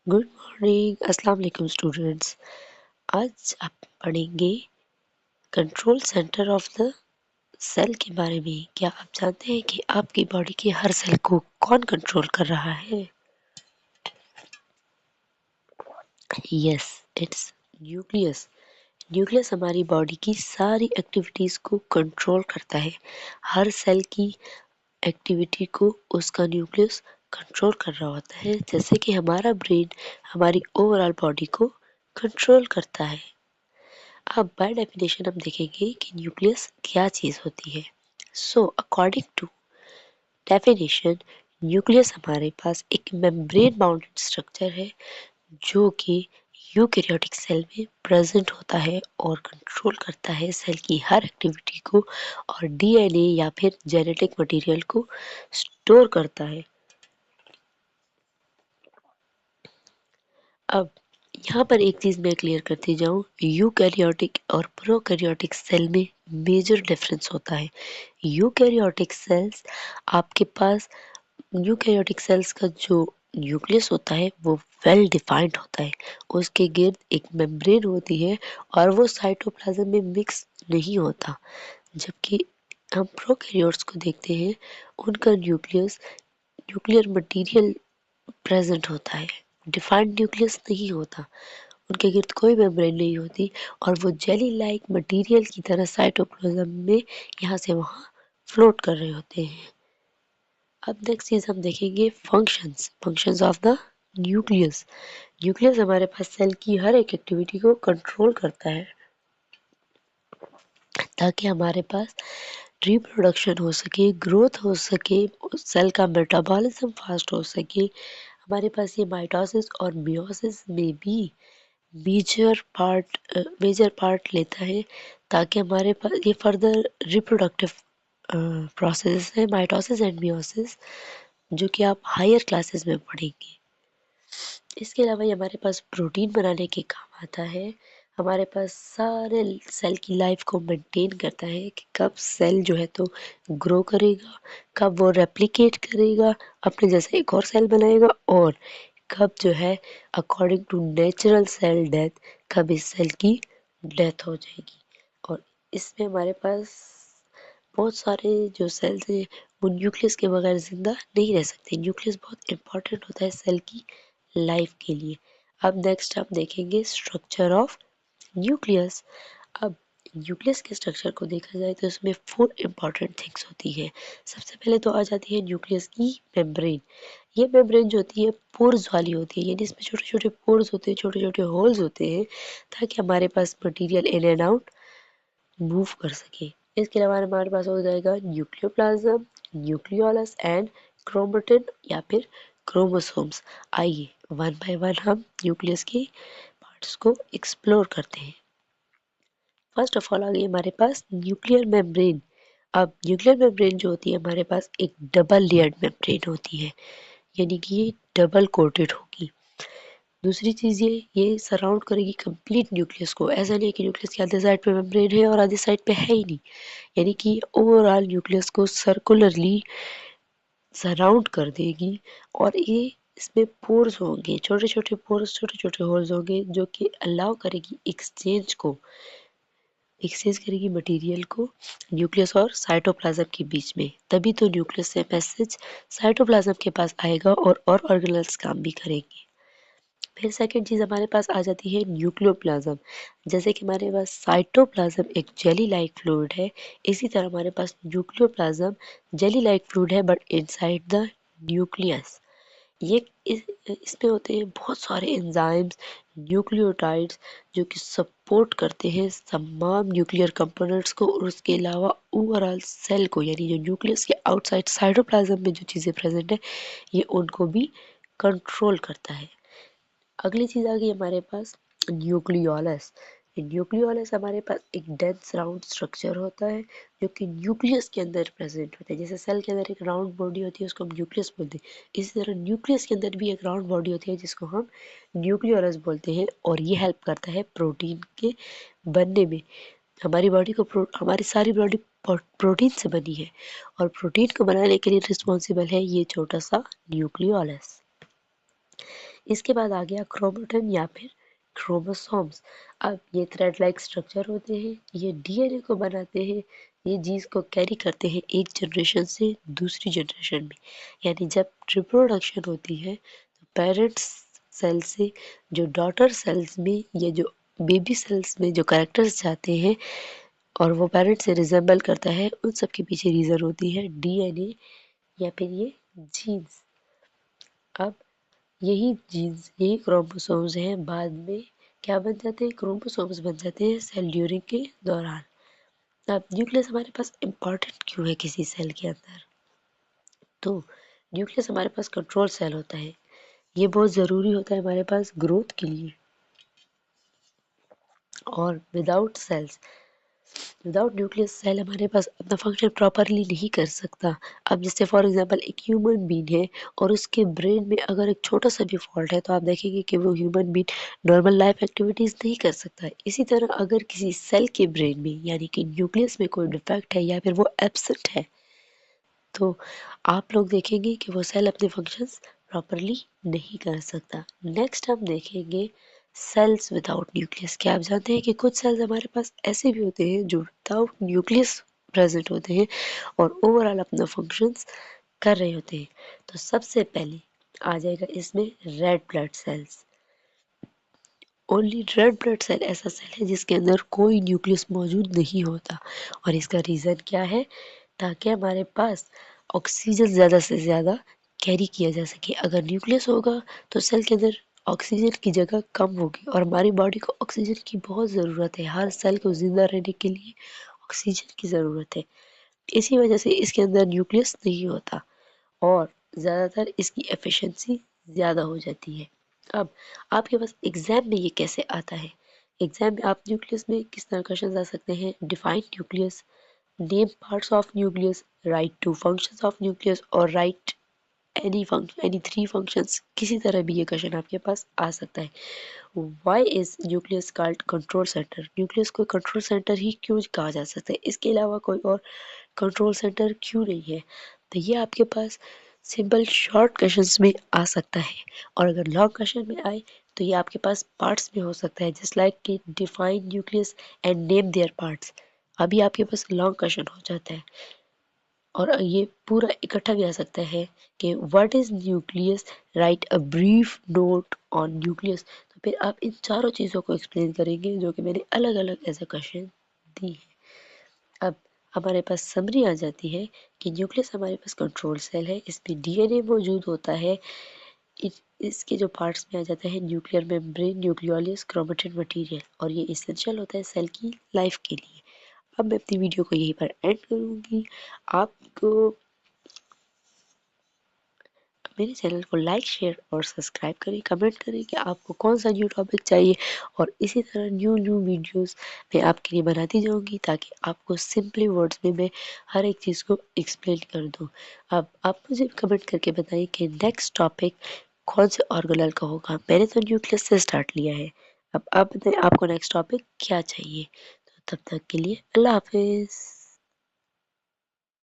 Good morning, अस्सलाम वालेकुम students. आज आप पढ़ेंगे control centre of the cell के बारे में। क्या आप जानते हैं कि आपकी बॉडी के हर सेल को कौन कंट्रोल कर रहा है? Yes, it's nucleus. न्यूक्लियस हमारी बॉडी की सारी एक्टिविटीज को कंट्रोल करता है। हर सेल की एक्टिविटी को उसका न्यूक्लियस कंट्रोल कर रहा होता है, जैसे कि हमारा ब्रेन हमारी ओवरऑल बॉडी को कंट्रोल करता है। अब बाय डेफिनेशन हम देखेंगे कि न्यूक्लियस क्या चीज होती है। So according to definition, nucleus हमारे पास एक मेम्ब्रेन बाउंडेड स्ट्रक्चर है जो कि यूकैरियोटिक सेल में प्रेजेंट होता है और कंट्रोल करता है सेल की हर एक्टिविटी को और डीएनए या फिर जेनेटिक मटेरियल को स्टोर करता है। अब यहाँ पर एक चीज मैं क्लियर करती जाऊँ, यूकैरियोटिक और प्रोकैरियोटिक सेल में मेजर डिफरेंस होता है। यूकैरियोटिक सेल्स आपके पास यूकैरियोटिक सेल्स का जो न्यूक्लियस होता है वो वेल डिफाइंड होता है। उसके गिर्द एक मेम्ब्रेन होती है और वो साइटोप्लाज्म में मिक्स नहीं होता। जबकि हम प्रोकैरियोट्स को देखते हैं, उनका न्यूक्लियर मटेरियल प्रेजेंट होता है, डिफाइंड न्यूक्लियस नहीं होता। उनके गिर्द कोई मेम्ब्रेन नहीं होती और वो जेली लाइक मटेरियल की तरह साइटोप्लाज्म में यहाँ से वहाँ फ्लोट कर रहे होते हैं। अब नेक्स्ट चीज हम देखेंगे functions of the nucleus. Nucleus हमारे पास सेल की हर एक एक्टिविटी को कंट्रोल करता है ताकि हमारे पास रिप्रोडक्शन हो सके, ग्रोथ हो सके, सेल का मेटाबॉलिज्म फास्ट हो सके। हमारे पास ये माइटोसिस और मियोसिस में भी मेजर पार्ट लेता है ताकि हमारे पास ये फर्दर रिप्रोडक्टिव प्रोसेस है, माइटोसिस एंड मियोसिस, जो कि आप हायर क्लासेस में पढ़ेंगे। इसके अलावा ये हमारे पास प्रोटीन बनाने के काम आता है। हमारे पास सारे सेल की लाइफ को मेंटेन करता है कि कब सेल जो है तो ग्रो करेगा, कब वो रेप्लिकेट करेगा, अपने जैसे एक और सेल बनाएगा, और कब जो है according to natural cell death कब इस सेल की डेथ हो जाएगी। और इसमें हमारे पास बहुत सारे जो सेल्स हैं वो न्यूक्लियस के बगैर जिंदा नहीं रह सकते। न्यूक्लियस बहुत इंपॉर्टेंट होता है सेल की लाइफ के लिए। अब नेक्स्ट हम देखेंगे स्ट्रक्चर ऑफ न्यूक्लियस। अब न्यूक्लियस के स्ट्रक्चर को देखा जाए तो इसमें 4 इंपॉर्टेंट थिंग्स होती है। सबसे पहले तो आ जाती है न्यूक्लियस की मेम्ब्रेन। ये मेम्ब्रेन जो होती है पोर्स वाली होती है, यानी इसमें छोटे छोटे पोर्स होते हैं, छोटे छोटे होल्स होते हैं ताकि हमारे पास material in and out move कर सके। इसके अलावा हमारे पास हो जाएगा न्यूक्लियोप्लाज्म, न्यूक्लियोलस एंड क्रोमेटिन या फिर क्रोमोसोम्स। आइए वन बाय वन हम न्यूक्लियस के पार्ट्स को एक्सप्लोर करते हैं। फर्स्ट ऑफ ऑल आ गई हमारे पास न्यूक्लियर मेम्ब्रेन। अब न्यूक्लियर मेम्ब्रेन जो होती है हमारे पास एक डबल लेयर्ड मेम्ब्रेन होती है, यानी कि ये डबल कोटेड होगी। दूसरी चीज़ ये सराउंड करेगी कंप्लीट न्यूक्लियस को। ऐसा नहीं है कि न्यूक्लियस की आधे साइड पे मेम्ब्रेन है और आधे साइड पे है ही नहीं, यानी कि ओवरऑल न्यूक्लियस को सर्कुलरली सराउंड कर देगी। और ये इसमें पोर्स होंगे, छोटे छोटे पोर्स, छोटे छोटे होल्स होंगे, जो कि अलाउ करेगी एक्सचेंज करेगी मटेरियल को न्यूक्लियस और साइटोप्लाज्म के बीच में। तभी तो न्यूक्लियस से मैसेज साइटोप्लाज्म के पास आएगा और ऑर्गेनेल्स काम भी करेंगे। फिर सेकंड चीज हमारे पास आ जाती है न्यूक्लियोप्लाज्म। जैसे कि हमारे पास साइटोप्लाज्म एक जेली लाइक फ्लूइड है, इसी तरह हमारे पास न्यूक्लियोप्लाज्म जेली लाइक फ्लूइड है बट इनसाइड द न्यूक्लियस। ये इसमें होते हैं बहुत सारे एंजाइम्स, न्यूक्लियोटाइड्स, जो कि सपोर्ट करते हैं तमाम न्यूक्लियर कंपोनेंट्स को, और उसके अलावा ओवरऑल सेल को, यानी जो न्यूक्लियस के आउटसाइड साइटोप्लाज्म में जो चीज़ें प्रेजेंट है ये उनको भी कंट्रोल करता है। अगली चीज आ गई हमारे पास न्यूक्लियोलस। न्यूक्लियोलस हमारे पास एक डेंस राउंड स्ट्रक्चर होता है जो कि न्यूक्लियस के अंदर प्रेजेंट होता है। जैसे सेल के अंदर एक राउंड बॉडी होती है उसको हम न्यूक्लियस बोलते हैं, इसी तरह न्यूक्लियस के अंदर भी एक राउंड बॉडी होती है जिसको हम न्यूक्लियोलस बोलते हैं, और ये हेल्प करता है प्रोटीन के बनने में। हमारी बॉडी को हमारी सारी बॉडी प्रोटीन से बनी है और प्रोटीन को बनाने के लिए रिस्पॉन्सिबल है ये छोटा सा न्यूक्लियोलस। इसके बाद आ गया क्रोमोटन या फिर क्रोमोसोम्स। अब ये थ्रेड लाइक स्ट्रक्चर होते हैं, ये डीएनए को बनाते हैं, ये जीन्स को कैरी करते हैं एक जनरेशन से दूसरी जनरेशन में। यानी जब रिप्रोडक्शन होती है तो पेरेंट्स सेल से जो डॉटर सेल्स में या जो बेबी सेल्स में जो कैरेक्टर्स जाते हैं और वो पेरेंट्स से रिजेंबल करता है, उन सब के पीछे रीज़न होती है डीएनए या फिर ये जीन्स। अब यही जीन्स, यही क्रोमोसोम्स हैं, बाद में क्या बन जाते हैं, क्रोमोसोम्स बन जाते हैं सेल ड्यूरिंग के दौरान। अब न्यूक्लियस हमारे पास इम्पॉर्टेंट क्यों है किसी सेल के अंदर? तो न्यूक्लियस हमारे पास कंट्रोल सेल होता है, ये बहुत ज़रूरी होता है हमारे पास ग्रोथ के लिए। और विदाउट न्यूक्लियस सेल हमारे पास अपना फंक्शन प्रॉपरली नहीं कर सकता। अब जैसे फॉर एग्जांपल एक ह्यूमन बीइंग है और उसके ब्रेन में अगर एक छोटा सा भी फॉल्ट है तो आप देखेंगे कि वो human being normal life activities नहीं कर सकता है। इसी तरह अगर किसी सेल के ब्रेन में यानी कि न्यूक्लियस में कोई डिफेक्ट है या फिर वो एब्सेंट है तो आप लोग देखेंगे कि वो सेल अपने फंक्शंस प्रॉपरली नहीं कर सकता। नेक्स्ट हम देखेंगे सेल्स विदाउट न्यूक्लियस। क्या आप जानते हैं कि कुछ सेल्स हमारे पास ऐसे भी होते हैं जो विदाउट न्यूक्लियस प्रेजेंट होते हैं और ओवरऑल अपना फंक्शंस कर रहे होते हैं। तो सबसे पहले आ जाएगा इसमें red blood cells. Only red blood cell ऐसा सेल है जिसके अंदर कोई न्यूक्लियस मौजूद नहीं होता और इसका रीज़न क्या है? ताकि हमारे पास ऑक्सीजन ज़्यादा से ज़्यादा कैरी किया जा सके। अगर न्यूक्लियस होगा तो सेल के अंदर ऑक्सीजन की जगह कम होगी और हमारी बॉडी को ऑक्सीजन की बहुत ज़रूरत है। हर सेल को ज़िंदा रहने के लिए ऑक्सीजन की ज़रूरत है। इसी वजह से इसके अंदर न्यूक्लियस नहीं होता और ज़्यादातर इसकी एफिशिएंसी ज़्यादा हो जाती है। अब आपके पास एग्ज़ाम में ये कैसे आता है? एग्ज़ाम में आप न्यूक्लियस में किस तरह क्वेश्चन आ सकते हैं? Define nucleus, name parts of nucleus, write two functions of nucleus और राइट एनी थ्री फंक्शंस। किसी तरह भी ये क्वेश्चन आपके पास आ सकता है। Why is nucleus called control centre? Nucleus को कंट्रोल सेंटर ही क्यों कहा जा सकता है? इसके अलावा कोई और कंट्रोल सेंटर क्यों नहीं है? तो ये आपके पास सिंपल शॉर्ट क्वेश्चंस में आ सकता है और अगर लॉन्ग क्वेश्चन में आए तो ये आपके पास पार्ट्स में हो सकता है, जस्ट लाइक कि define nucleus and name there parts. अभी आपके पास लॉन्ग क्वेश्चन हो जाता है और ये पूरा इकट्ठा भी आ सकता है कि what is nucleus, right a brief note on nucleus. तो फिर आप इन चारों चीज़ों को एक्सप्लेन करेंगे जो कि मैंने अलग अलग ऐसे क्वेश्चन दी है। अब हमारे पास समरी आ जाती है कि न्यूक्लियस हमारे पास कंट्रोल सेल है, इसमें डीएनए मौजूद होता है। इसके जो पार्ट्स में आ जाता है nuclear membrane, nucleolus, chromatin material और ये इसेंशियल होता है सेल की लाइफ के लिए। अब मैं अपनी वीडियो को यहीं पर एंड करूँगी। आपको मेरे चैनल को लाइक, शेयर और सब्सक्राइब करें, कमेंट करें कि आपको कौन सा न्यू टॉपिक चाहिए और इसी तरह न्यू न्यू वीडियोस मैं आपके लिए बनाती जाऊंगी ताकि आपको सिंपली वर्ड्स में मैं हर एक चीज़ को एक्सप्लेन कर दूं। अब आप मुझे कमेंट करके बताइए कि नेक्स्ट टॉपिक कौन से ऑर्गेनेल का होगा। मैंने तो न्यूक्लियस से स्टार्ट लिया है, अब आप बताइए आपको नेक्स्ट टॉपिक क्या चाहिए। तो तब तक के लिए अल्लाह हाफिज़।